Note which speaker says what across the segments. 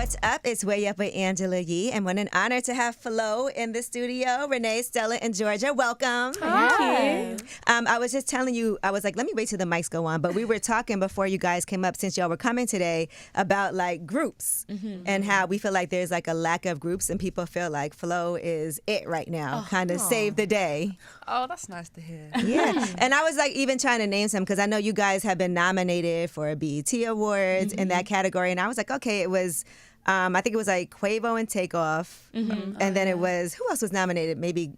Speaker 1: What's up? It's Way Up with Angela Yee, and what an honor to have FLO in the studio. Renee, Stella, and Jorja, welcome.
Speaker 2: Hi.
Speaker 1: I was just telling you, I was like, let me wait till the mics go on, but we were talking before you guys came up, since y'all were coming today, about like groups and how we feel like there's like a lack of groups, and people feel like FLO is it right now, kind of save the day.
Speaker 2: Oh, that's nice to hear.
Speaker 1: Yeah, and I was like even trying to name some, because I know you guys have been nominated for BET Awards in that category, and I was like, okay, it was, I think it was like Quavo and Takeoff, and then it was, who else was nominated? Maybe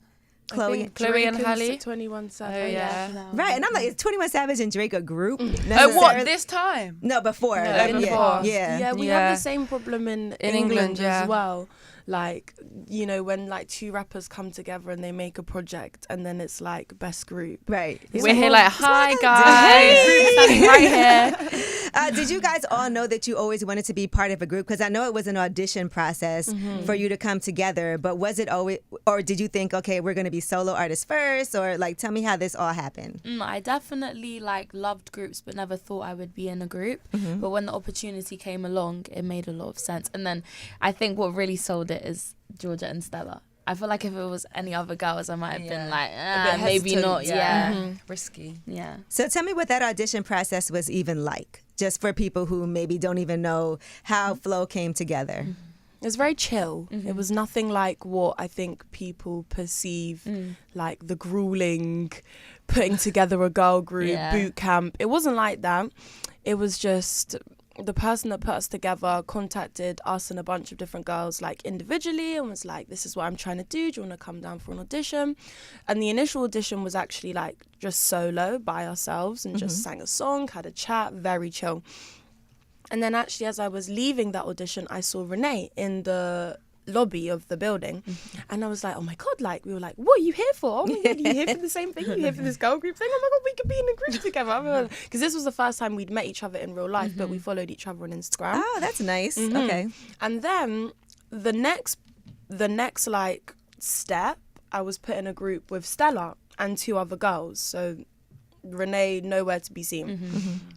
Speaker 1: Chloe
Speaker 2: and Halle.
Speaker 3: 21 Savage.
Speaker 2: Oh, yeah.
Speaker 1: Right, and I'm like, is 21 Savage and Drake a group?
Speaker 2: Oh, what, this time?
Speaker 1: No, before.
Speaker 2: No,
Speaker 1: Like,
Speaker 2: before.
Speaker 1: Yeah.
Speaker 3: We have the same problem in England
Speaker 2: yeah.
Speaker 3: as well. Like, you know, when like two rappers come together and they make a project, and then it's like best group.
Speaker 1: Right.
Speaker 2: We're here like, hi guys, standing right here.
Speaker 1: Did you guys all know that you always wanted to be part of a group? Because I know it was an audition process for you to come together, but was it always, or did you think, okay, we're going to be solo artists first, or like, tell me how this all happened?
Speaker 4: I definitely like loved groups, but never thought I would be in a group. But when the opportunity came along, it made a lot of sense. And then I think what really sold it is Jorja and Stella. I feel like if it was any other girls, I might have been like, maybe not. Yeah.
Speaker 2: Risky.
Speaker 4: Yeah.
Speaker 1: So tell me what that audition process was even like, just for people who maybe don't even know how FLO came together.
Speaker 3: It was very chill. It was nothing like what I think people perceive like the grueling putting together a girl group, boot camp. It wasn't like that. It was just the person that put us together contacted us and a bunch of different girls like individually and was like, this is what I'm trying to do. Do you want to come down for an audition? And the initial audition was actually like just solo by ourselves and just sang a song, had a chat, very chill. And then actually as I was leaving that audition, I saw Renee in the lobby of the building and I was like, oh my god, like we were like, what are you here for? Oh my god, are you here for the same thing? Are you here for this girl group thing? Oh my god, we could be in a group together. Because this was the first time we'd met each other in real life, but we followed each other on Instagram.
Speaker 1: Oh, that's nice. Okay.
Speaker 3: And then the next like step, I was put in a group with Stella and two other girls. So Renee nowhere to be seen.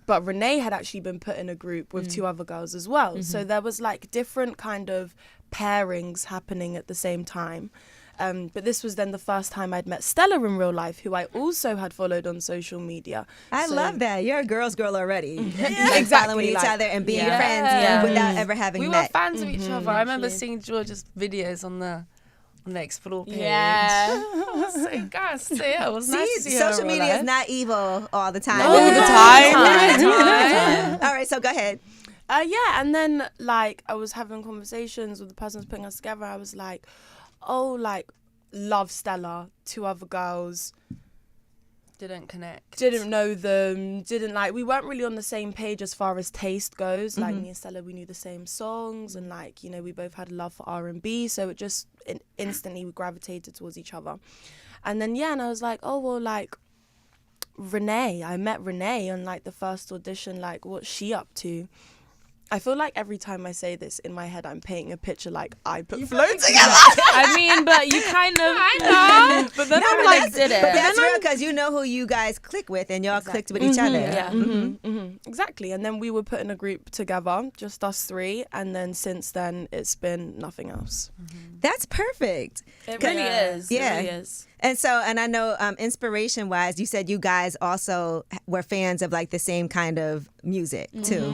Speaker 3: But Renee had actually been put in a group with two other girls as well. So there was like different kind of pairings happening at the same time. But this was then the first time I'd met Stella in real life, who I also had followed on social media.
Speaker 1: I love that. You're a girl's girl already.
Speaker 3: Yeah, exactly.
Speaker 1: Following each other and being friends without ever having
Speaker 2: We
Speaker 1: met.
Speaker 2: were fans of each other. I remember seeing George's videos on the Explore page.
Speaker 4: Yeah.
Speaker 2: I was so guys, it was nice to see
Speaker 1: social
Speaker 2: her
Speaker 1: media is not evil all the time.
Speaker 2: all the time.
Speaker 1: All right, so go ahead.
Speaker 3: And then like I was having conversations with the person who's putting us together. I was like, oh, like love Stella, two other girls.
Speaker 2: Didn't connect.
Speaker 3: Didn't know them. Didn't like. We weren't really on the same page as far as taste goes. Like me and Stella, we knew the same songs, and like, you know, we both had a love for R&B. So it just instantly we gravitated towards each other. And then and I was like, oh well, like Renee. I met Renee on like the first audition. Like, what's she up to? I feel like every time I say this in my head, I'm painting a picture like I put FLO together.
Speaker 4: I mean, but you kind of, I know.
Speaker 3: But then I'm
Speaker 1: but
Speaker 3: like,
Speaker 1: that's,
Speaker 4: did it.
Speaker 1: But that's real, because you know who you guys click with, and y'all clicked with each other.
Speaker 3: Exactly. And then we were put in a group together, just us three. And then since then, it's been nothing else.
Speaker 1: That's perfect.
Speaker 4: It really is.
Speaker 1: Yeah.
Speaker 4: It really is.
Speaker 1: And so, and I know inspiration-wise, you said you guys also were fans of like the same kind of music too.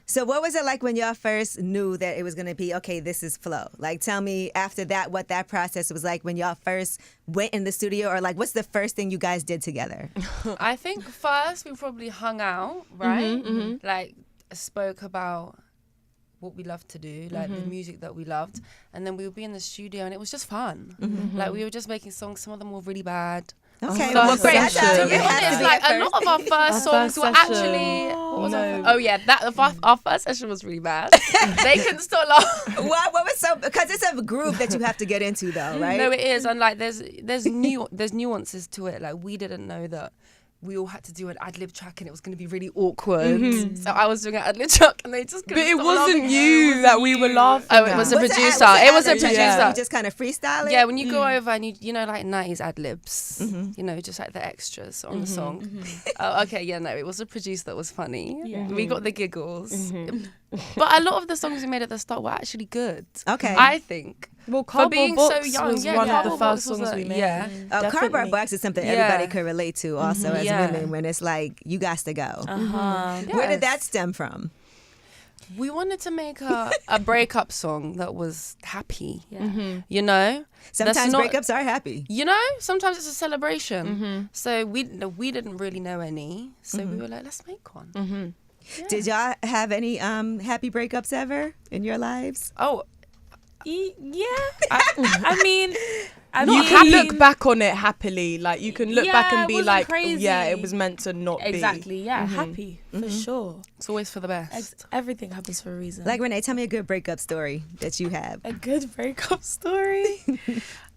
Speaker 1: So what was it like when y'all first knew that it was going to be, okay, this is FLO? Like, tell me after that what that process was like when y'all first went in the studio, or like what's the first thing you guys did together?
Speaker 2: I think first we probably hung out, right? Like spoke about what we loved to do, like the music that we loved, and then we would be in the studio and it was just fun. Like we were just making songs. Some of them were really bad.
Speaker 1: Okay, well, great. I thought you had to
Speaker 2: It's
Speaker 1: be
Speaker 2: like
Speaker 1: at
Speaker 2: a lot
Speaker 1: first.
Speaker 2: of our first songs were actually. Our first session was really bad. They couldn't stop laughing.
Speaker 1: What was so? Because it's a groove that you have to get into, though, right?
Speaker 2: No, it is, and like there's nuances to it. Like we didn't know that we all had to do an ad-lib track and it was going to be really awkward. So I was doing an ad-lib track and they just couldn't
Speaker 3: But it
Speaker 2: stop
Speaker 3: wasn't
Speaker 2: laughing.
Speaker 3: you that we were laughing
Speaker 2: Oh, it
Speaker 3: at.
Speaker 2: was a
Speaker 1: Was
Speaker 2: producer.
Speaker 1: ad-
Speaker 2: It was a
Speaker 1: ad-lib track?
Speaker 2: producer.
Speaker 1: You just kind of freestyle it?
Speaker 2: Yeah, when you go over and you know, like 90s ad-libs, you know, just like the extras on the song. Oh, okay, yeah, no, it was a producer that was funny. We got the giggles. But a lot of the songs we made at the start were actually good.
Speaker 1: Okay.
Speaker 2: I think.
Speaker 3: Well,
Speaker 2: For
Speaker 3: Cardboard
Speaker 2: being
Speaker 3: Box
Speaker 2: so young,
Speaker 3: was
Speaker 2: yeah,
Speaker 3: one of the
Speaker 2: Cardboard
Speaker 3: first
Speaker 2: Box was
Speaker 3: songs we made.
Speaker 2: yeah.
Speaker 3: Definitely.
Speaker 1: Cardboard Box is something
Speaker 2: Yeah.
Speaker 1: everybody could relate to also as
Speaker 2: Yeah.
Speaker 1: women when it's like, you got to go. Where
Speaker 2: Yes.
Speaker 1: did that stem from?
Speaker 2: We wanted to make a breakup song that was happy.
Speaker 4: Yeah.
Speaker 2: You know?
Speaker 1: Sometimes
Speaker 2: not-
Speaker 1: breakups are happy.
Speaker 2: You know, sometimes it's a celebration. So we didn't really know any. So we were like, let's make one. Yeah.
Speaker 1: Did y'all have any happy breakups ever in your lives?
Speaker 2: Oh,
Speaker 4: Yeah. I mean,
Speaker 3: You can look back on it happily. Like, you can look back
Speaker 4: Yeah,
Speaker 3: and
Speaker 4: it
Speaker 3: be
Speaker 4: wasn't
Speaker 3: like,
Speaker 4: crazy.
Speaker 3: yeah, it was meant to not be.
Speaker 4: Exactly. Yeah. Happy for sure.
Speaker 2: it's always for the best.
Speaker 4: Everything happens for a reason.
Speaker 1: Like, Renee, tell me a good breakup story that you have.
Speaker 4: a good breakup story.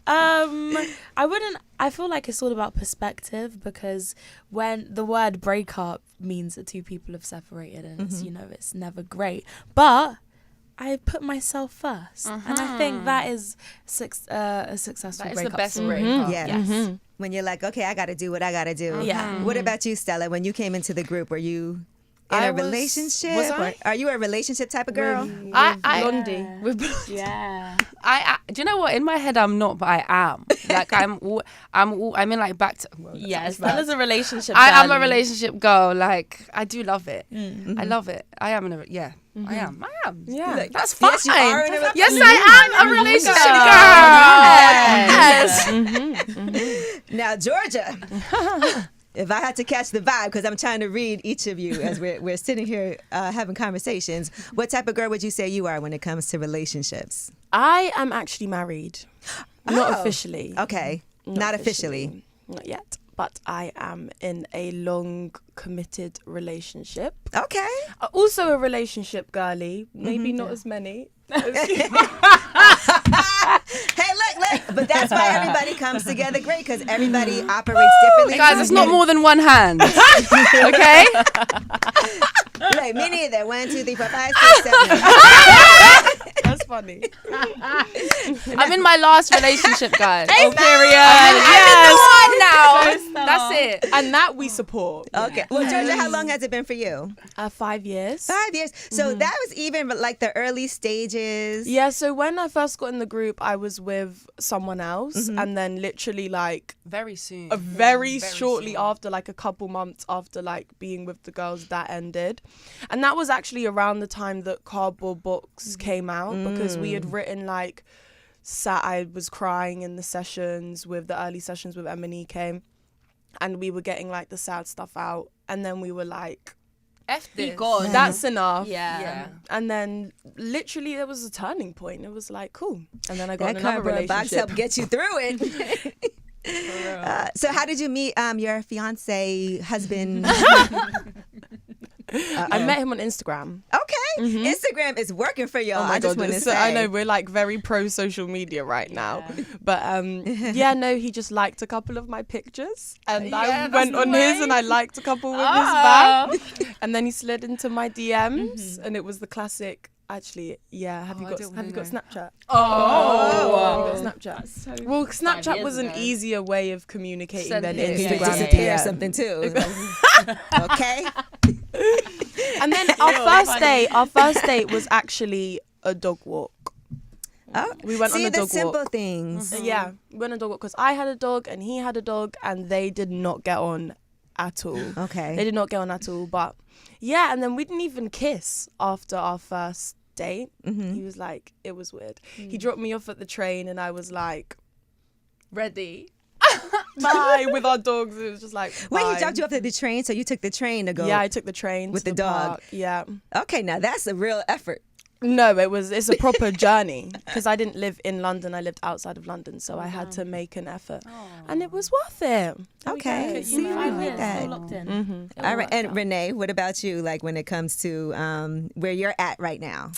Speaker 4: I feel like it's all about perspective, because when the word breakup means that two people have separated and it's, you know, it's never great. But I put myself first. And I think that is a successful
Speaker 2: That is
Speaker 4: breakup
Speaker 2: the best
Speaker 4: story.
Speaker 2: breakup.
Speaker 1: Yeah.
Speaker 4: Yes.
Speaker 1: When you're like, okay, I got to do what I got to do.
Speaker 4: Yeah.
Speaker 1: What about you, Stella? When you came into the group, were you in
Speaker 2: I
Speaker 1: a
Speaker 2: was-
Speaker 1: relationship?
Speaker 2: was I?
Speaker 1: Or are you a relationship type of girl?
Speaker 2: I
Speaker 3: Blondie.
Speaker 2: with
Speaker 4: Yeah.
Speaker 2: do you know what? In my head, I'm not, but I am. Like I'm in like back to. Well,
Speaker 4: Yes, that is a relationship.
Speaker 2: I'm a
Speaker 4: girly.
Speaker 2: relationship girl. Like I do love it. I love it. I am in a I am.
Speaker 3: Yeah.
Speaker 2: Like, that's fine.
Speaker 1: Yes, you are in a
Speaker 2: Yes, I am a relationship girl. Yes.
Speaker 1: Now, Jorja, if I had to catch the vibe, because I'm trying to read each of you as we're sitting here having conversations, what type of girl would you say you are when it comes to relationships?
Speaker 3: I am actually married. Not
Speaker 1: Oh.
Speaker 3: officially.
Speaker 1: Okay. Not officially.
Speaker 3: Not yet. But I am in a long, committed relationship.
Speaker 1: Okay.
Speaker 3: Also a relationship girly. Maybe not as many.
Speaker 1: Hey, look. But that's why everybody comes together great, because everybody operates differently.
Speaker 2: Guys, it's not more than one hand. Okay.
Speaker 1: Like, me neither. 1, 2, 3, 4, 5, 6, 7.
Speaker 3: That's funny.
Speaker 2: I'm in my last relationship, guys.
Speaker 3: Oh, period.
Speaker 2: I'm in the one now. That's it.
Speaker 3: And that we support.
Speaker 1: Okay. Well, Jorja, how long has it been for you?
Speaker 3: 5 years.
Speaker 1: 5 years. So that was even like the early stages.
Speaker 3: Yeah, so when I first got in the group, I was with someone else, and then literally like
Speaker 2: Very soon.
Speaker 3: very shortly after, like a couple months after like being with the girls, that ended. And that was actually around the time that Cardboard Box came out, because we had written like I was crying in the sessions with the early sessions with Emanike, and we were getting like the sad stuff out, and then we were like,
Speaker 2: F this.
Speaker 4: God.
Speaker 3: that's enough.
Speaker 2: Yeah.
Speaker 3: And then literally there was a turning point. It was like, cool. And then I got
Speaker 1: That
Speaker 3: in another
Speaker 1: cardboard box
Speaker 3: relationship.
Speaker 1: helped get you through it. So how did you meet your fiance, husband?
Speaker 3: I met him on Instagram.
Speaker 1: Okay. Instagram is working for y'all.
Speaker 3: Oh my
Speaker 1: I just
Speaker 3: God,
Speaker 1: want to
Speaker 3: so
Speaker 1: say.
Speaker 3: I know we're like very pro social media right now, but yeah, no, he just liked a couple of my pictures, and I
Speaker 2: Yeah,
Speaker 3: went
Speaker 2: that's
Speaker 3: on
Speaker 2: the
Speaker 3: his
Speaker 2: way.
Speaker 3: and I liked a couple with his back, and then he slid into my DMs, and it was the classic. Actually, yeah. Have you
Speaker 2: I
Speaker 3: got
Speaker 2: don't
Speaker 3: Snapchat?
Speaker 2: Oh.
Speaker 3: Have you got Snapchat? Well, Snapchat was an easier way of communicating
Speaker 2: Send
Speaker 3: than
Speaker 2: pics.
Speaker 1: You could
Speaker 3: Instagram.
Speaker 1: disappear
Speaker 3: Yeah.
Speaker 1: or something too. Okay.
Speaker 3: And then our first date was actually a dog walk.
Speaker 1: Oh,
Speaker 3: We went
Speaker 1: see
Speaker 3: on a
Speaker 1: the
Speaker 3: dog
Speaker 1: simple
Speaker 3: walk.
Speaker 1: things.
Speaker 3: Yeah, we went on a dog walk because I had a dog and he had a dog, and they did not get on at all.
Speaker 1: Okay.
Speaker 3: They did not get on at all. But yeah, and then we didn't even kiss after our first date. He was like, it was weird. He dropped me off at the train, and I was like,
Speaker 2: Ready.
Speaker 3: bye, with our dogs. It was just like,
Speaker 1: Wait,
Speaker 3: bye.
Speaker 1: he dropped you off at the train, so you took the train to go.
Speaker 3: Yeah, I took the train
Speaker 1: with
Speaker 3: to
Speaker 1: the dog.
Speaker 3: park. Yeah.
Speaker 1: Okay, now that's a real effort.
Speaker 3: No, it's a proper journey, because I didn't live in London. I lived outside of London, so I had to make an effort, and it was worth it.
Speaker 1: Okay, see,
Speaker 4: You
Speaker 1: I
Speaker 4: find
Speaker 1: like
Speaker 4: it
Speaker 1: that.
Speaker 4: so locked in.
Speaker 1: All right, and Renee, what about you? Like when it comes to where you're at right now?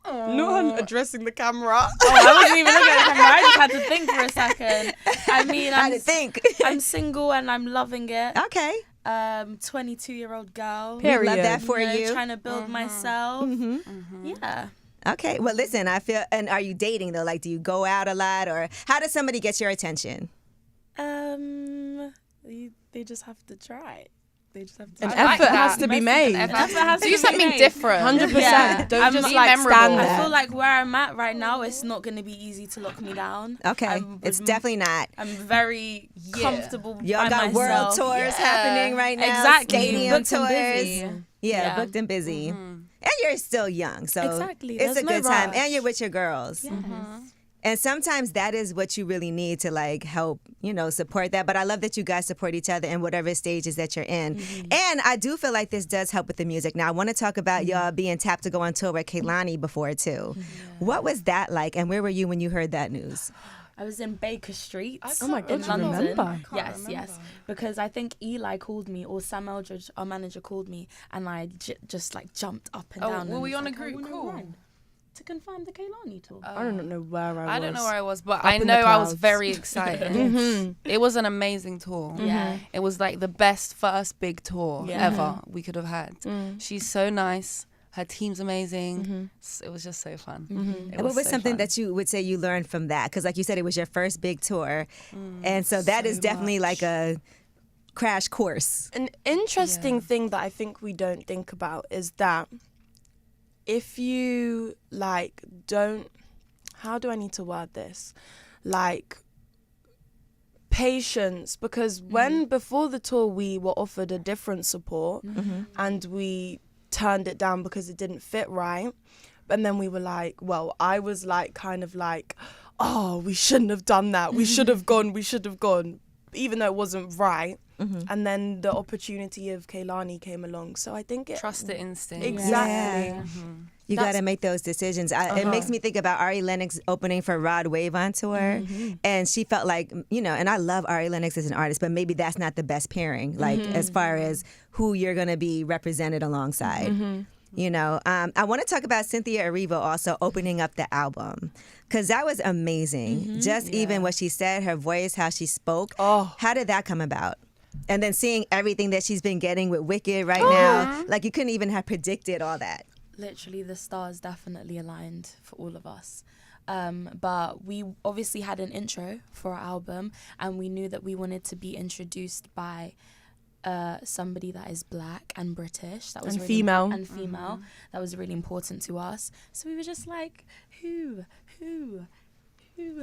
Speaker 3: Not addressing the camera.
Speaker 4: I wasn't even looking at the camera. I just had to think for a second. I mean,
Speaker 1: I had to think.
Speaker 4: I'm single and I'm loving it.
Speaker 1: Okay.
Speaker 4: 22-year-old girl.
Speaker 1: We love that for you.
Speaker 4: Trying to build myself. Yeah.
Speaker 1: Okay. Well, listen, I feel, and are you dating though? Like, do you go out a lot, or how does somebody get your attention?
Speaker 3: They just have to try. They just have to.
Speaker 2: An
Speaker 3: Effort has to be made.
Speaker 2: Do something different.
Speaker 3: 100%.
Speaker 4: Yeah.
Speaker 3: Don't just
Speaker 2: be
Speaker 3: like
Speaker 2: memorable.
Speaker 3: stand there.
Speaker 4: I feel like where I'm at right now, it's not going to be easy to lock me down.
Speaker 1: Okay. It's definitely not.
Speaker 4: I'm very comfortable
Speaker 1: Y'all
Speaker 4: by
Speaker 1: got
Speaker 4: myself.
Speaker 1: world tours happening right now.
Speaker 4: Exactly.
Speaker 1: Stadium
Speaker 4: Booked and
Speaker 1: tours.
Speaker 4: busy.
Speaker 1: Yeah, booked and busy. And you're still young, so
Speaker 4: Exactly.
Speaker 1: it's
Speaker 4: There's
Speaker 1: a good
Speaker 4: no
Speaker 1: time.
Speaker 4: rush.
Speaker 1: And you're with your girls.
Speaker 4: Yes.
Speaker 1: And sometimes that is what you really need to like help, support that. But I love that you guys support each other in whatever stages that you're in. And I do feel like this does help with the music. Now, I want to talk about y'all being tapped to go on tour with Kehlani before, too. What was that like? And where were you when you heard that news?
Speaker 4: I was in Baker Street.
Speaker 3: Oh my God,
Speaker 4: in
Speaker 3: you
Speaker 4: London.
Speaker 3: remember?
Speaker 4: Yes. Because I think Eli called me, or Sam Eldridge, our manager, called me, and I just like jumped up and down.
Speaker 2: Were
Speaker 4: and
Speaker 2: we
Speaker 4: was
Speaker 2: on a
Speaker 4: like, I
Speaker 2: group
Speaker 4: wanna
Speaker 2: call?
Speaker 4: run to confirm the Kehlani tour.
Speaker 3: I don't know where I was.
Speaker 2: I don't know where I was, but
Speaker 3: Up
Speaker 2: I
Speaker 3: in the
Speaker 2: know I was
Speaker 3: clouds.
Speaker 2: very excited. It was an amazing tour.
Speaker 4: Yeah.
Speaker 2: It was like the best first big tour
Speaker 4: Yeah.
Speaker 2: ever we could have had. She's so nice. Her team's amazing. It was just so fun.
Speaker 1: And what was
Speaker 2: so
Speaker 1: something
Speaker 2: fun.
Speaker 1: that you would say you learned from that? Because like you said, it was your first big tour. And so that is definitely like a crash course.
Speaker 3: An interesting thing that I think we don't think about is that if you how do I need to word this? Like patience, because when before the tour we were offered a different support and we turned it down because it didn't fit right. And then we were like, well, I was like kind of like, oh, we shouldn't have done that. We should have gone, even though it wasn't right. And then the opportunity of Kehlani came along. So I think
Speaker 2: Trust the instinct.
Speaker 3: Exactly.
Speaker 1: Yeah. You got to make those decisions. It makes me think about Ari Lennox opening for Rod Wave on tour. And she felt like, and I love Ari Lennox as an artist, but maybe that's not the best pairing, like as far as who you're going to be represented alongside. I want to talk about Cynthia Erivo also opening up the album, because that was amazing. Even what she said, her voice, how she spoke. How did that come about? And then seeing everything that she's been getting with Wicked right now, like you couldn't even have predicted all that.
Speaker 4: Literally, the stars definitely aligned for all of us. But we obviously had an intro for our album, and we knew that we wanted to be introduced by somebody that is black and British. That was
Speaker 3: And
Speaker 4: really
Speaker 3: female.
Speaker 4: And female. That was really important to us. So we were just like, who,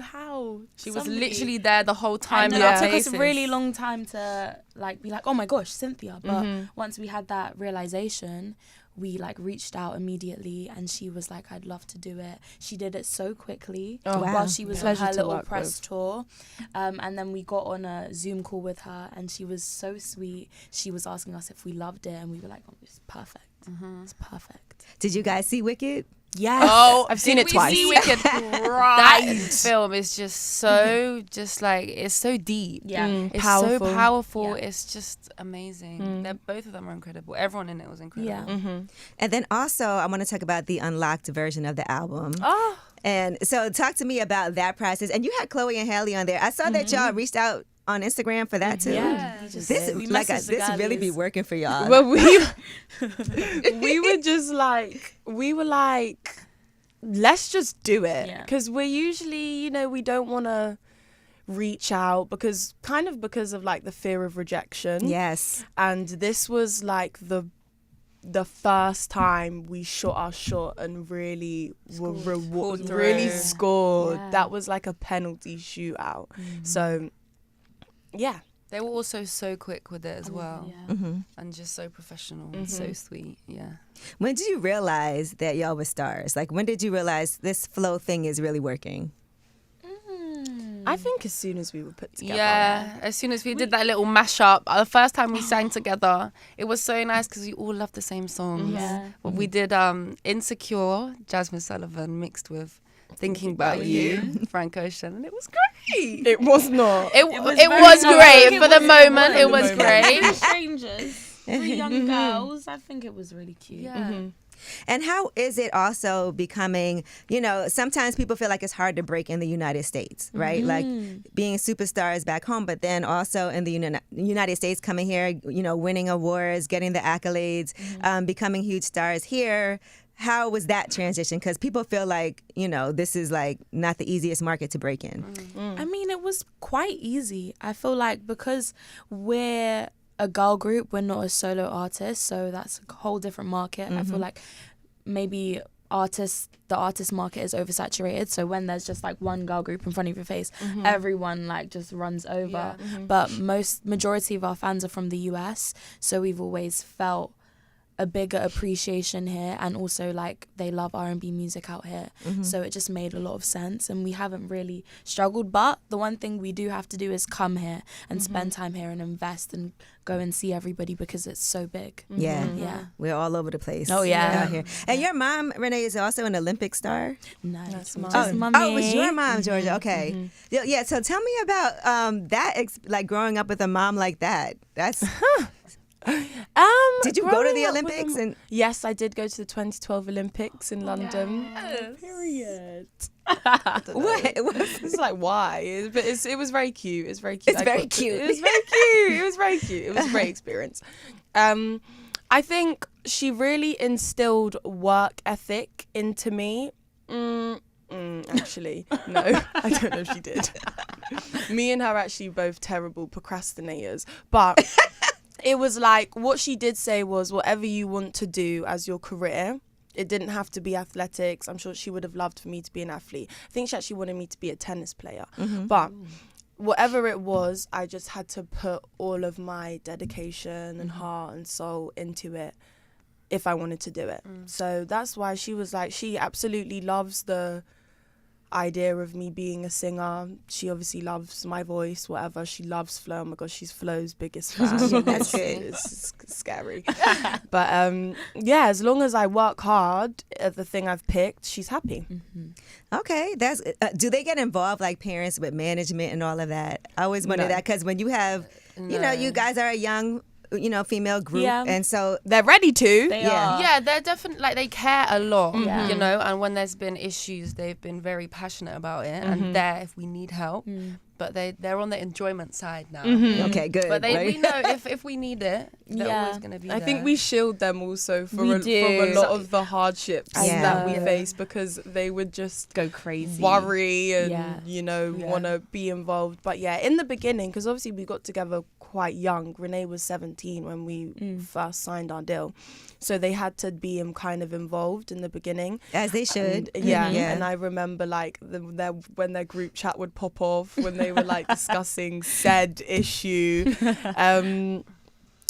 Speaker 4: how?
Speaker 2: She was
Speaker 4: Somebody.
Speaker 2: literally there the whole time.
Speaker 4: I
Speaker 2: in
Speaker 4: know,
Speaker 2: our
Speaker 4: it took us
Speaker 2: faces.
Speaker 4: a really long time to be like, oh my gosh, Cynthia. But once we had that realization, we reached out immediately, and she was like, I'd love to do it. She did it so quickly while she was on
Speaker 3: Pleasure
Speaker 4: her
Speaker 3: to
Speaker 4: little
Speaker 3: work
Speaker 4: press
Speaker 3: with.
Speaker 4: tour. And then we got on a Zoom call with her, and she was so sweet. She was asking us if we loved it, and we were like, oh, it's perfect. It's perfect.
Speaker 1: Did you guys see Wicked?
Speaker 3: Yes.
Speaker 2: Oh,
Speaker 3: I've seen it twice.
Speaker 2: That film is just so, it's so deep.
Speaker 4: Yeah.
Speaker 2: It's
Speaker 3: Powerful.
Speaker 2: so powerful.
Speaker 4: Yeah.
Speaker 2: It's just amazing. Both of them are incredible. Everyone in it was incredible.
Speaker 4: Yeah.
Speaker 1: And then also, I want to talk about the unlocked version of the album. And so talk to me about that process. And you had Chloe and Haley on there. I saw that y'all reached out on Instagram for that too.
Speaker 4: Yeah.
Speaker 1: This
Speaker 4: We messaged the
Speaker 1: this really be
Speaker 4: girlies.
Speaker 1: working for y'all.
Speaker 3: Well, we were just like, let's just do it.
Speaker 4: Yeah.
Speaker 3: Because we're usually, we don't want to reach out because of the fear of rejection.
Speaker 1: Yes.
Speaker 3: And this was like the first time we shot our shot and really
Speaker 2: Pulled through.
Speaker 3: really scored.
Speaker 4: Yeah.
Speaker 3: That was like a penalty shootout. So, yeah.
Speaker 2: They were also so quick with it as well.
Speaker 4: Yeah.
Speaker 2: And just so professional and so sweet. Yeah.
Speaker 1: When did you realize that y'all were stars? Like, when did you realize this FLO thing is really working?
Speaker 3: I think as soon as we were put together.
Speaker 2: Yeah, as soon as we did that little mashup, the first time we sang together, it was so nice because we all loved the same songs.
Speaker 4: Yeah.
Speaker 2: But we did Insecure, Jasmine Sullivan mixed with Thinking About You, Frank Ocean, and it was great.
Speaker 3: It was not.
Speaker 2: It
Speaker 4: very
Speaker 2: was
Speaker 4: nice.
Speaker 2: great for the moment. It was
Speaker 3: moment.
Speaker 2: great.
Speaker 4: Strangers, 3 young girls. I think it was really cute.
Speaker 2: Yeah.
Speaker 1: And how is it also becoming, sometimes people feel like it's hard to break in the United States, right? Like being superstars back home, but then also in the United States, coming here, winning awards, getting the accolades, becoming huge stars here. How was that transition? Because people feel like, this is like not the easiest market to break in.
Speaker 4: I mean, it was quite easy. I feel like because we're a girl group, we're not a solo artist, so that's a whole different market. I feel like maybe the artist market is oversaturated, so when there's just like one girl group in front of your face, everyone like just runs over. But majority of our fans are from the US, so we've always felt a bigger appreciation here, and also like they love R&B music out here, so it just made a lot of sense, and we haven't really struggled. But the one thing we do have to do is come here and spend time here and invest and go and see everybody, because it's so big.
Speaker 1: Yeah, we're all over the place.
Speaker 4: Oh yeah,
Speaker 1: out here. And your mom, Renee, is also an Olympic star.
Speaker 4: No,
Speaker 3: That's
Speaker 4: just
Speaker 3: mine.
Speaker 4: mommy.
Speaker 1: Oh, it was your mom, Jorja. Okay, yeah. So tell me about that. Like growing up with a mom like that. That's. Did you go to the Olympics?
Speaker 3: Yes, I did go to the 2012 Olympics in London.
Speaker 4: Yes.
Speaker 3: Period.
Speaker 1: What?
Speaker 3: It's like why? It was very cute. It's very cute.
Speaker 1: It's very cute.
Speaker 3: It was very cute. It was very cute. It was a great experience. I think she really instilled work ethic into me. Actually, no, I don't know if she did. Me and her are actually both terrible procrastinators, but. It was like, what she did say was, whatever you want to do as your career, it didn't have to be athletics. I'm sure she would have loved for me to be an athlete. I think she actually wanted me to be a tennis player. But whatever it was, I just had to put all of my dedication and heart and soul into it if I wanted to do it. So that's why she was like, she absolutely loves the idea of me being a singer. She obviously loves my voice, whatever. She loves FLO. Oh my gosh, she's FLO's biggest fan.
Speaker 1: That's good.
Speaker 3: It's scary. But yeah, as long as I work hard at the thing I've picked, she's happy.
Speaker 1: Okay, that's. Do they get involved, like parents, with management and all of that? I always wonder that, because when you have, you guys are a young, female group, and so
Speaker 3: they're ready to.
Speaker 4: They are.
Speaker 2: Yeah, they're definitely, like, they care a lot,
Speaker 4: Yeah.
Speaker 2: and when there's been issues, they've been very passionate about it, and there if we need help. But they're on the enjoyment side now.
Speaker 1: Okay, good.
Speaker 2: But
Speaker 1: right?
Speaker 2: we know if we need it, they're always going to be there.
Speaker 3: I think we shield them also from a
Speaker 4: do.
Speaker 3: lot of the hardships
Speaker 1: Yeah.
Speaker 3: that we face, because they would just
Speaker 4: Go crazy.
Speaker 3: worry and
Speaker 4: Yeah.
Speaker 3: want to be involved. But yeah, in the beginning, because obviously we got together quite young. Renee was 17 when we first signed our deal, so they had to be kind of involved in the beginning,
Speaker 1: As they should.
Speaker 3: and, and I remember like when their group chat would pop off when they were like discussing said issue.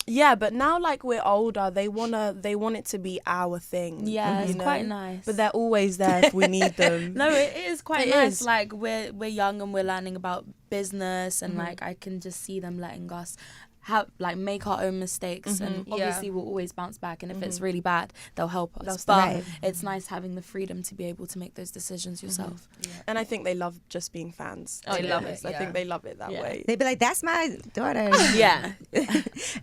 Speaker 3: Yeah, but now like we're older, they want it to be our thing.
Speaker 4: Yeah, it's quite nice.
Speaker 3: But they're always there if we need them.
Speaker 4: No, it is quite
Speaker 3: It
Speaker 4: nice.
Speaker 3: is.
Speaker 4: Like we're young and we're learning about business, and like I can just see them letting us make our own mistakes, and obviously we'll always bounce back, and if it's really bad, they'll help us.
Speaker 3: That's
Speaker 4: But
Speaker 1: right.
Speaker 4: it's nice having the freedom to be able to make those decisions yourself.
Speaker 3: And I think they love just being fans.
Speaker 4: Oh,
Speaker 3: to be
Speaker 4: yeah.
Speaker 3: honest. I think they love it that
Speaker 4: Yeah.
Speaker 3: way.
Speaker 1: They'd be like, "That's my daughter."
Speaker 4: Yeah.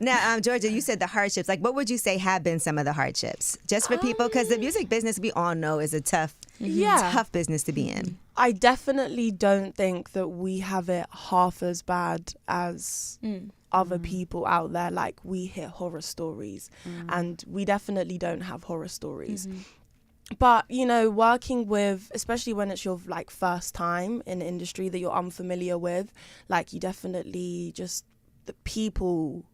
Speaker 1: Now, Jorja, you said the hardships. Like, what would you say have been some of the hardships, just for people? Because the music business, we all know, is a tough business to be in.
Speaker 3: I definitely don't think that we have it half as bad as other people out there. Like, we hear horror stories, and we definitely don't have horror stories. But, working with, especially when it's your like first time in an industry that you're unfamiliar with, like, you definitely just, the people,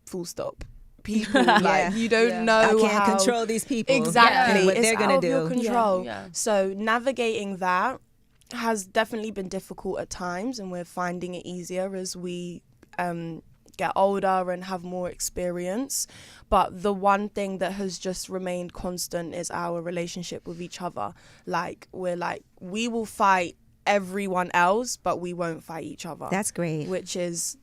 Speaker 3: full stop. People, like, you don't know
Speaker 1: I can't
Speaker 3: how
Speaker 1: control these people.
Speaker 3: exactly
Speaker 1: what
Speaker 3: it's
Speaker 1: they're
Speaker 3: out
Speaker 1: gonna
Speaker 3: of your
Speaker 1: do.
Speaker 3: control.
Speaker 2: Yeah.
Speaker 3: So navigating that has definitely been difficult at times, and we're finding it easier as we get older and have more experience. But the one thing that has just remained constant is our relationship with each other. Like, we will fight everyone else, but we won't fight each other.
Speaker 1: That's great.
Speaker 3: Which is,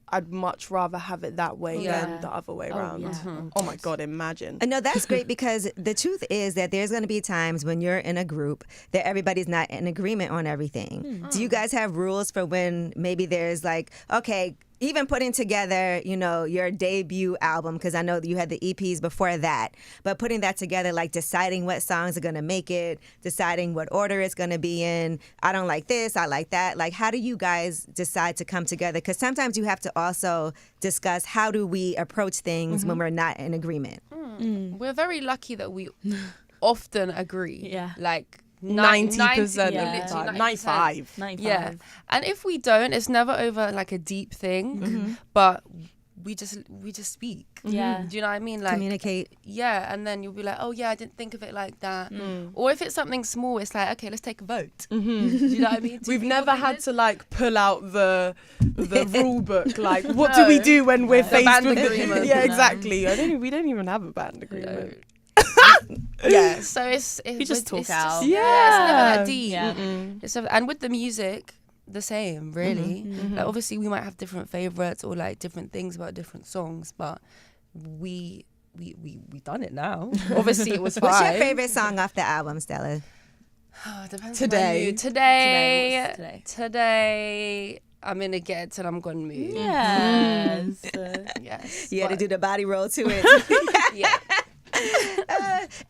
Speaker 3: I'd much rather have it that way than the other way around.
Speaker 4: yeah.
Speaker 3: Oh my God, imagine.
Speaker 1: No, that's great, because the truth is that there's going to be times when you're in a group that everybody's not in agreement on everything. Do you guys have rules for when maybe there's like, okay, even putting together, you know, your debut album, because I know that you had the EPs before that, but putting that together, like deciding what songs are going to make it, deciding what order it's going to be in. I don't like this, I like that. Like, how do you guys decide to come together? Because sometimes you have to also discuss how do we approach things when we're not in agreement.
Speaker 2: We're very lucky that we often agree.
Speaker 4: Yeah.
Speaker 2: Like
Speaker 3: 90% of the
Speaker 4: yeah.
Speaker 3: time. 95.
Speaker 4: 95.
Speaker 2: Yeah. And if we don't, it's never over like a deep thing, but we just speak.
Speaker 4: Yeah.
Speaker 2: Do you know what I mean? Like,
Speaker 1: Communicate.
Speaker 2: yeah, and then you'll be like, oh yeah, I didn't think of it like that. Or if it's something small, it's like, okay, let's take a vote. Do you know what I mean?
Speaker 3: We've never had to like pull out the rule book. Like, what do we do when we're faced
Speaker 2: band
Speaker 3: with
Speaker 2: agreement.
Speaker 3: Yeah, exactly. We don't even have a band agreement.
Speaker 2: Yeah, so it's
Speaker 4: We just talk
Speaker 2: it's
Speaker 4: out.
Speaker 2: yeah, it's never that deep.
Speaker 4: Yeah.
Speaker 2: It's never, and with the music, the same, really. Like, obviously, we might have different favorites or like different things about different songs, but we done it now. Obviously, it was fine.
Speaker 1: What's your favorite song off the album, Stella?
Speaker 2: Oh, it depends
Speaker 3: Today.
Speaker 2: on my mood. Today.
Speaker 4: What's today?
Speaker 2: Today, I'm in a get it till I'm gone mood.
Speaker 4: Yes.
Speaker 2: Yes.
Speaker 1: You had to
Speaker 2: but-
Speaker 1: do the body roll to it.
Speaker 2: Yeah.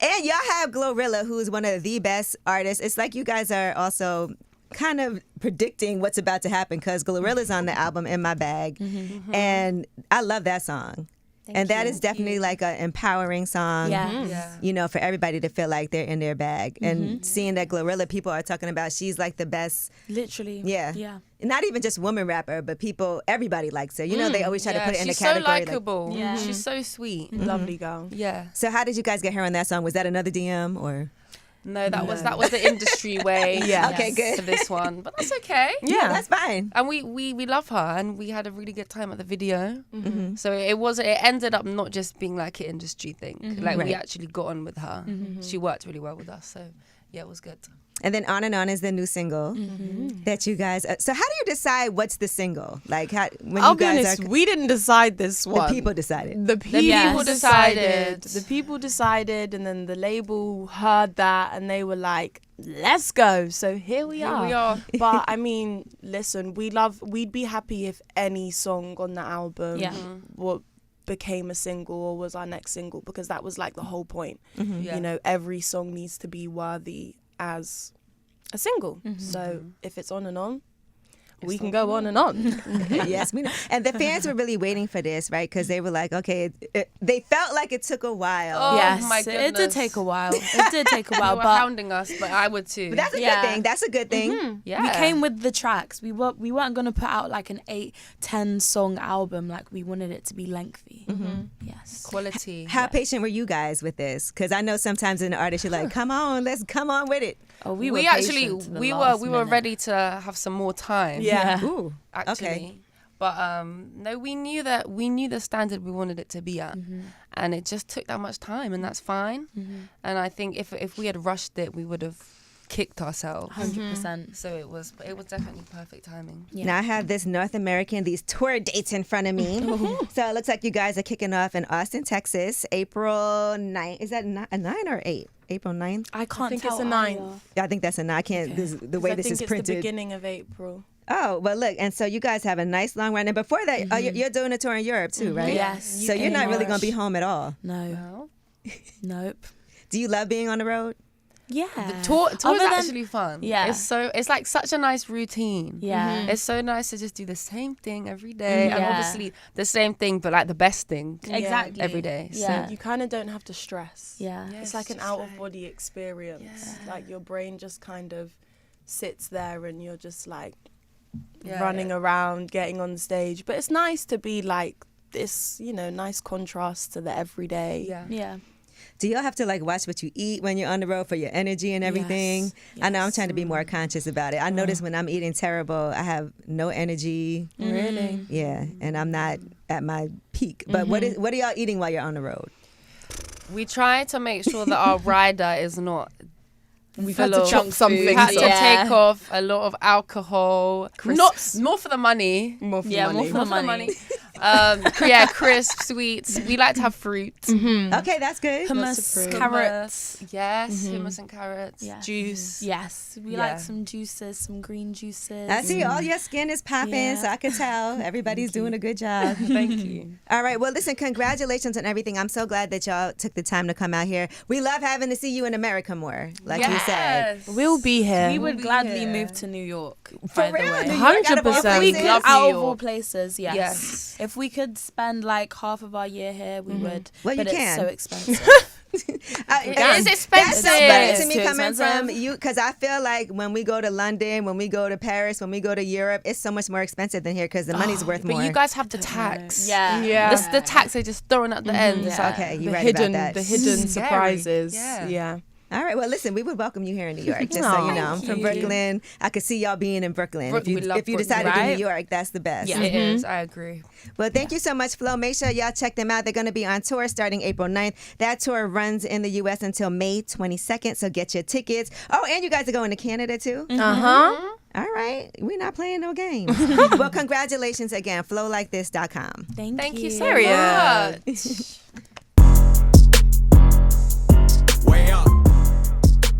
Speaker 1: And y'all have Glorilla, who's one of the best artists. It's like you guys are also kind of predicting what's about to happen, because Glorilla's on the album In My Bag. And I love that song. And that is definitely like an empowering song.
Speaker 4: Yeah.
Speaker 2: Yeah.
Speaker 1: You know, for everybody to feel like they're in their bag. And seeing that Glorilla, people are talking about she's like the best.
Speaker 4: Literally.
Speaker 1: Yeah.
Speaker 4: Yeah.
Speaker 1: Not even just woman rapper, but people, everybody likes her. You know, they always try to put it in a
Speaker 2: she's
Speaker 1: category.
Speaker 2: so
Speaker 1: like,
Speaker 2: likable.
Speaker 4: Yeah.
Speaker 2: She's so sweet.
Speaker 3: Lovely girl.
Speaker 2: Yeah.
Speaker 1: so how did you guys get her on that song? Was that another DM or?
Speaker 2: No, that was the industry way.
Speaker 3: Yeah.
Speaker 1: Okay, good.
Speaker 2: For this one, but that's okay.
Speaker 1: Yeah, that's fine.
Speaker 2: And we love her, and we had a really good time at the video. So it ended up not just being like an industry thing. Like, we
Speaker 1: Right.
Speaker 2: actually got on with her. She worked really well with us. So yeah, it was good.
Speaker 1: And then On and On is the new single that you guys. So how do you decide what's the single? Like when
Speaker 3: I'll
Speaker 1: you
Speaker 3: be
Speaker 1: guys
Speaker 3: honest,
Speaker 1: are.
Speaker 3: we didn't decide this
Speaker 1: The
Speaker 3: one.
Speaker 1: people decided.
Speaker 3: The people
Speaker 2: people
Speaker 3: decided.
Speaker 2: decided.
Speaker 3: The people decided, and then the label heard that, and they were like, "Let's go!" So here we are.
Speaker 2: we are.
Speaker 3: But I mean, listen, we'd be happy if any song on the album
Speaker 4: Yeah.
Speaker 3: what became a single or was our next single, because that was like the whole point.
Speaker 2: Yeah.
Speaker 3: You know, every song needs to be worthy as a single. So if it's on and on, we can go on and on.
Speaker 1: Yes, we know. And the fans were really waiting for this, right? Because they were like, okay, they felt like it took a while.
Speaker 2: Oh,
Speaker 4: Yes.
Speaker 2: my
Speaker 4: It did
Speaker 2: goodness.
Speaker 4: take a while. It did take a
Speaker 2: They
Speaker 4: while,
Speaker 2: were
Speaker 4: but
Speaker 2: hounding us, but I would too.
Speaker 1: But that's a good
Speaker 4: Yeah.
Speaker 1: thing. That's a good thing.
Speaker 2: yeah.
Speaker 4: we came with the tracks. We weren't gonna put out like an 8-10 song album. Like, we wanted it to be lengthy. Yes.
Speaker 2: quality.
Speaker 1: How patient were you guys with this? Because I know sometimes in the artist you're like, come on, let's come on with it.
Speaker 4: Oh,
Speaker 2: we
Speaker 4: were
Speaker 2: actually
Speaker 4: patient to the
Speaker 2: we
Speaker 4: last
Speaker 2: were
Speaker 4: minute.
Speaker 2: ready to have some more time.
Speaker 3: Yeah.
Speaker 1: Ooh,
Speaker 2: Actually.
Speaker 1: okay.
Speaker 2: But no, we knew the standard we wanted it to be at, and it just took that much time, and that's fine. And I think if we had rushed it, we would have kicked ourselves.
Speaker 4: 100%.
Speaker 2: So it was definitely perfect timing.
Speaker 4: Yeah.
Speaker 1: Now I have this these tour dates in front of me. So it looks like you guys are kicking off in Austin, Texas, April 9th. Is that a 9 or 8? April 9th?
Speaker 4: I can't
Speaker 3: think
Speaker 4: tell
Speaker 3: it's a 9th.
Speaker 1: I think that's a 9. I can't, the way
Speaker 3: I
Speaker 1: this
Speaker 3: think
Speaker 1: is
Speaker 3: it's
Speaker 1: printed.
Speaker 3: the beginning of April.
Speaker 1: Oh, well, look. And so you guys have a nice long run. And before that, you're doing a tour in Europe too, right?
Speaker 4: Yes.
Speaker 1: So you're
Speaker 4: UK
Speaker 1: not really
Speaker 4: March.
Speaker 1: going to be home at all.
Speaker 4: No.
Speaker 2: Well,
Speaker 4: Nope.
Speaker 1: Do you love being on the road?
Speaker 4: Yeah.
Speaker 2: the tour is
Speaker 4: Other than-
Speaker 2: actually fun.
Speaker 4: Yeah.
Speaker 2: It's like such a nice routine.
Speaker 4: Yeah.
Speaker 2: It's so nice to just do the same thing every day, and
Speaker 4: Yeah.
Speaker 2: obviously the same thing, but like the best thing
Speaker 4: Exactly.
Speaker 2: every day.
Speaker 4: Yeah.
Speaker 3: You kind of don't have to stress.
Speaker 4: Yeah.
Speaker 3: It's like an out of body experience. Like your brain just kind of sits there and you're just like running around, getting on stage. But it's nice to be like this, you know, nice contrast to the everyday.
Speaker 2: Yeah.
Speaker 4: Yeah.
Speaker 1: Do y'all have to like watch what you eat when you're on the road for your energy and everything?
Speaker 4: Yes.
Speaker 1: I know I'm trying to be more conscious about it. I notice when I'm eating terrible, I have no energy.
Speaker 3: Really?
Speaker 1: Yeah, and I'm not at my peak. But what are y'all eating while you're on the road?
Speaker 2: We try to make sure that our rider is not.
Speaker 3: We've
Speaker 2: full
Speaker 3: had to
Speaker 2: of
Speaker 3: chop
Speaker 2: junk
Speaker 3: some
Speaker 2: food.
Speaker 3: things
Speaker 2: Had to
Speaker 3: off.
Speaker 4: Yeah.
Speaker 2: take off a lot of alcohol.
Speaker 3: Crisps.
Speaker 2: Not more for the money.
Speaker 3: More for
Speaker 4: Yeah,
Speaker 3: money.
Speaker 4: more for
Speaker 2: More
Speaker 4: the
Speaker 2: for the
Speaker 4: money.
Speaker 2: money. Yeah, crisp, sweets. We like to have fruit.
Speaker 1: Okay, that's good.
Speaker 4: Hummus,
Speaker 3: fruit.
Speaker 4: carrots.
Speaker 2: Yes, hummus and carrots.
Speaker 4: Yes.
Speaker 2: Juice.
Speaker 4: Yes, we like some juices, some green juices.
Speaker 1: I see all your skin is popping, so I can tell everybody's doing a good job.
Speaker 2: Thank you.
Speaker 1: All right. Well, listen, congratulations on everything. I'm so glad that y'all took the time to come out here. We love having to see you in America more, like you said.
Speaker 3: We'll be here.
Speaker 4: We would gladly move to New York.
Speaker 1: For
Speaker 4: by the
Speaker 1: real?
Speaker 4: way.
Speaker 1: New York out of all
Speaker 3: 100%.
Speaker 1: places?
Speaker 2: Love
Speaker 4: Out
Speaker 2: New
Speaker 4: of all
Speaker 2: York.
Speaker 4: places, yes.
Speaker 2: Yes.
Speaker 4: If we could spend like half of our year here, we would.
Speaker 1: Well, you
Speaker 4: but
Speaker 1: can.
Speaker 4: it's so expensive.
Speaker 2: It is expensive.
Speaker 1: That's so funny to
Speaker 4: It's
Speaker 1: me
Speaker 4: too
Speaker 1: coming from
Speaker 4: expensive.
Speaker 1: you, because I feel like when we go to London, when we go to Paris, when we go to Europe, it's so much more expensive than here because the money's worth
Speaker 2: But
Speaker 1: more.
Speaker 2: you guys have the tax.
Speaker 4: Yeah.
Speaker 3: Yeah.
Speaker 2: The tax they just throwing at the end. It's like,
Speaker 1: Okay,
Speaker 3: the
Speaker 1: you're right
Speaker 3: hidden,
Speaker 1: about that.
Speaker 3: the hidden
Speaker 2: Scary.
Speaker 3: surprises.
Speaker 2: Yeah.
Speaker 3: Yeah.
Speaker 1: All right. Well, listen, we would welcome you here in New York, just so you know. I'm from Brooklyn. I could see y'all being in Brooklyn.
Speaker 2: We love
Speaker 1: If you
Speaker 2: Brooklyn,
Speaker 1: decide to do New
Speaker 2: right?
Speaker 1: York, that's the best.
Speaker 4: Yeah.
Speaker 2: It is. I agree.
Speaker 1: Well, thank you so much, Flo. Make sure y'all check them out. They're going to be on tour starting April 9th. That tour runs in the U.S. until May 22nd, so get your tickets. Oh, and you guys are going to Canada, too?
Speaker 3: Uh-huh.
Speaker 1: All right. We're not playing no games. Well, congratulations again. FLOlikeThis.com.
Speaker 4: Thank you
Speaker 2: So
Speaker 3: Period.
Speaker 2: much.